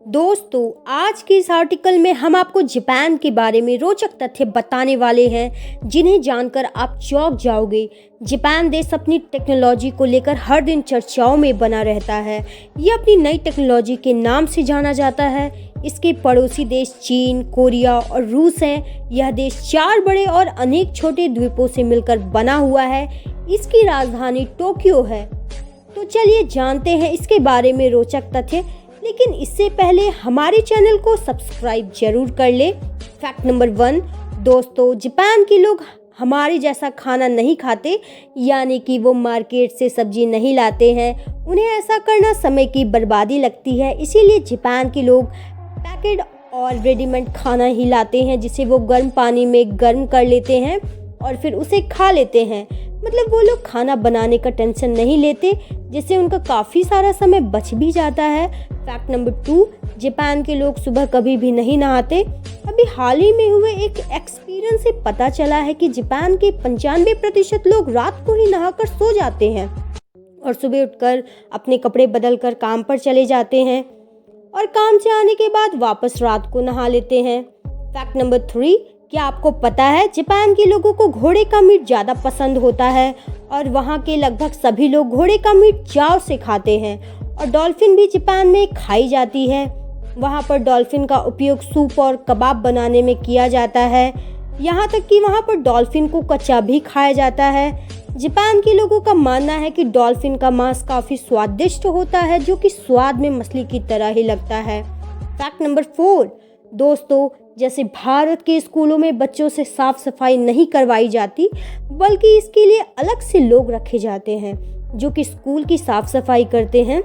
दोस्तों, आज के इस आर्टिकल में हम आपको जापान के बारे में रोचक तथ्य बताने वाले हैं जिन्हें जानकर आप चौंक जाओगे। जापान देश अपनी टेक्नोलॉजी को लेकर हर दिन चर्चाओं में बना रहता है। ये अपनी नई टेक्नोलॉजी के नाम से जाना जाता है। इसके पड़ोसी देश चीन, कोरिया और रूस हैं। यह देश 4 बड़े और अनेक छोटे द्वीपों से मिलकर बना हुआ है। इसकी राजधानी टोक्यो है। तो चलिए जानते हैं इसके बारे में रोचक तथ्य, लेकिन इससे पहले हमारे चैनल को सब्सक्राइब जरूर कर ले। फैक्ट नंबर 1, दोस्तों, जापान के लोग हमारे जैसा खाना नहीं खाते, यानी कि वो मार्केट से सब्जी नहीं लाते हैं। उन्हें ऐसा करना समय की बर्बादी लगती है, इसीलिए जापान के लोग पैकेट और रेडीमेड खाना ही लाते हैं, जिसे वो गर्म पानी में गर्म कर लेते हैं और फिर उसे खा लेते हैं। मतलब वो लोग खाना बनाने का टेंशन नहीं लेते, जिससे उनका काफ़ी सारा समय बच भी जाता है। फैक्ट नंबर 2, जापान के लोग सुबह कभी भी नहीं नहाते। अभी हाल ही में हुए एक एक्सपीरियंस से पता चला है कि जापान के 95% लोग रात को ही नहाकर सो जाते हैं और सुबह उठकर अपने कपड़े बदल कर काम पर चले जाते हैं और काम से आने के बाद वापस रात को नहा लेते हैं। फैक्ट नंबर 3, क्या आपको पता है जापान के लोगों को घोड़े का मीट ज़्यादा पसंद होता है और वहाँ के लगभग सभी लोग घोड़े का मीट चाव से खाते हैं। और डॉल्फिन भी जापान में खाई जाती है। वहाँ पर डॉल्फिन का उपयोग सूप और कबाब बनाने में किया जाता है। यहाँ तक कि वहाँ पर डॉल्फिन को कच्चा भी खाया जाता है। जापान के लोगों का मानना है कि डॉल्फिन का मांस काफ़ी स्वादिष्ट होता है, जो कि स्वाद में मछली की तरह ही लगता है। फैक्ट नंबर 4, दोस्तों, जैसे भारत के स्कूलों में बच्चों से साफ सफाई नहीं करवाई जाती, बल्कि इसके लिए अलग से लोग रखे जाते हैं जो कि स्कूल की साफ सफाई करते हैं।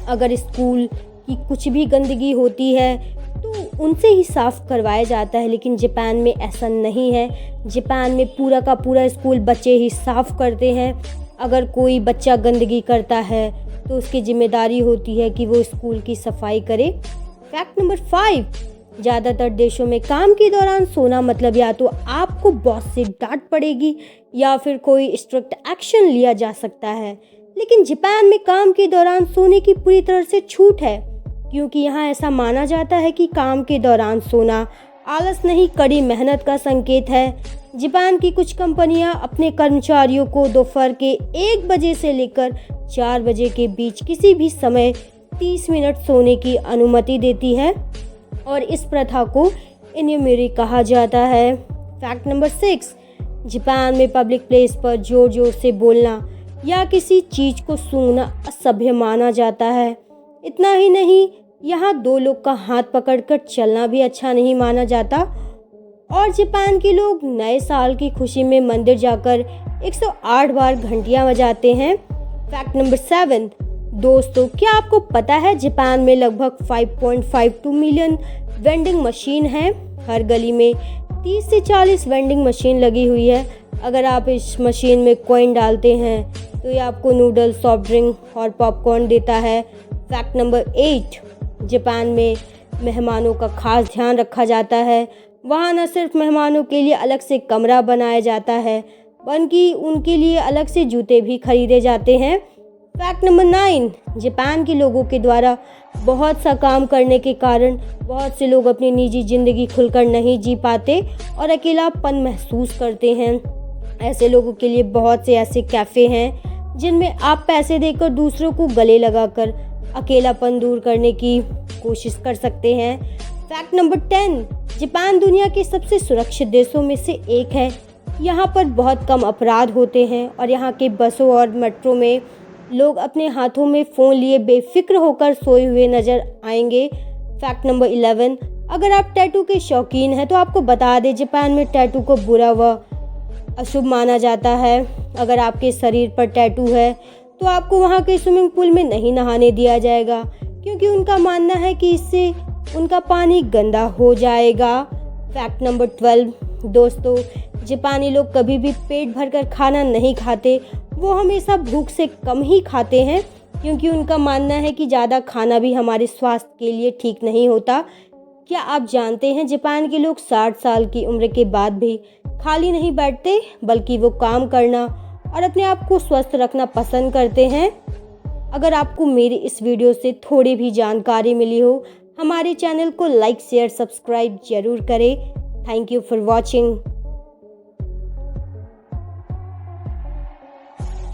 अगर स्कूल की कुछ भी गंदगी होती है तो उनसे ही साफ करवाया जाता है, लेकिन जापान में ऐसा नहीं है। जापान में पूरा का पूरा स्कूल बच्चे ही साफ करते हैं। अगर कोई बच्चा गंदगी करता है तो उसकी जिम्मेदारी होती है कि वो स्कूल की सफाई करे। फैक्ट नंबर 5, ज़्यादातर देशों में काम के दौरान सोना मतलब या तो आपको बॉस से डांट पड़ेगी या फिर कोई स्ट्रिक्ट एक्शन लिया जा सकता है। लेकिन जापान में काम के दौरान सोने की पूरी तरह से छूट है, क्योंकि यहाँ ऐसा माना जाता है कि काम के दौरान सोना आलस नहीं, कड़ी मेहनत का संकेत है। जापान की कुछ कंपनियाँ अपने कर्मचारियों को दोपहर के 1 बजे से लेकर 4 बजे के बीच किसी भी समय 30 मिनट सोने की अनुमति देती है और इस प्रथा को इनुमिरी कहा जाता है। फैक्ट नंबर 6, जापान में पब्लिक प्लेस पर जोर जोर से बोलना या किसी चीज़ को सूंघना असभ्य माना जाता है। इतना ही नहीं, यहाँ 2 लोग का हाथ पकड़कर चलना भी अच्छा नहीं माना जाता। और जापान के लोग नए साल की खुशी में मंदिर जाकर 108 बार घंटियाँ बजाते हैं। फैक्ट नंबर 7, दोस्तों, क्या आपको पता है जापान में लगभग 5.52 मिलियन वेंडिंग मशीन हैं। हर गली में 30 से 40 वेंडिंग मशीन लगी हुई है। अगर आप इस मशीन में कॉइन डालते हैं तो ये आपको नूडल्स, सॉफ्ट ड्रिंक और पॉपकॉर्न देता है। फैक्ट नंबर 8, जापान में मेहमानों का खास ध्यान रखा जाता है। वहाँ न सिर्फ मेहमानों के लिए अलग से कमरा बनाया जाता है, बल्कि उनके लिए अलग से जूते भी खरीदे जाते हैं। फैक्ट नंबर 9, जापान के लोगों के द्वारा बहुत सा काम करने के कारण बहुत से लोग अपनी निजी ज़िंदगी खुलकर नहीं जी पाते और अकेलापन महसूस करते हैं। ऐसे लोगों के लिए बहुत से ऐसे कैफ़े हैं जिनमें आप पैसे देकर दूसरों को गले लगाकर अकेलापन दूर करने की कोशिश कर सकते हैं। फैक्ट नंबर 10, जापान दुनिया के सबसे सुरक्षित देशों में से एक है। यहाँ पर बहुत कम अपराध होते हैं और यहाँ के बसों और मेट्रो में लोग अपने हाथों में फ़ोन लिए बेफिक्र होकर सोए हुए नजर आएंगे। फैक्ट नंबर 11, अगर आप टैटू के शौकीन हैं तो आपको बता दें, जापान में टैटू को बुरा व अशुभ माना जाता है। अगर आपके शरीर पर टैटू है तो आपको वहाँ के स्विमिंग पूल में नहीं नहाने दिया जाएगा, क्योंकि उनका मानना है कि इससे उनका पानी गंदा हो जाएगा। फैक्ट नंबर 12, दोस्तों, जापानी लोग कभी भी पेट भरकर खाना नहीं खाते। वो हमेशा भूख से कम ही खाते हैं, क्योंकि उनका मानना है कि ज़्यादा खाना भी हमारे स्वास्थ्य के लिए ठीक नहीं होता। क्या आप जानते हैं जापान के लोग 60 साल की उम्र के बाद भी खाली नहीं बैठते, बल्कि वो काम करना और अपने आप को स्वस्थ रखना पसंद करते हैं। अगर आपको मेरी इस वीडियो से थोड़ी भी जानकारी मिली हो, हमारे चैनल को लाइक शेयर सब्सक्राइब जरूर करें। Thank you for watching.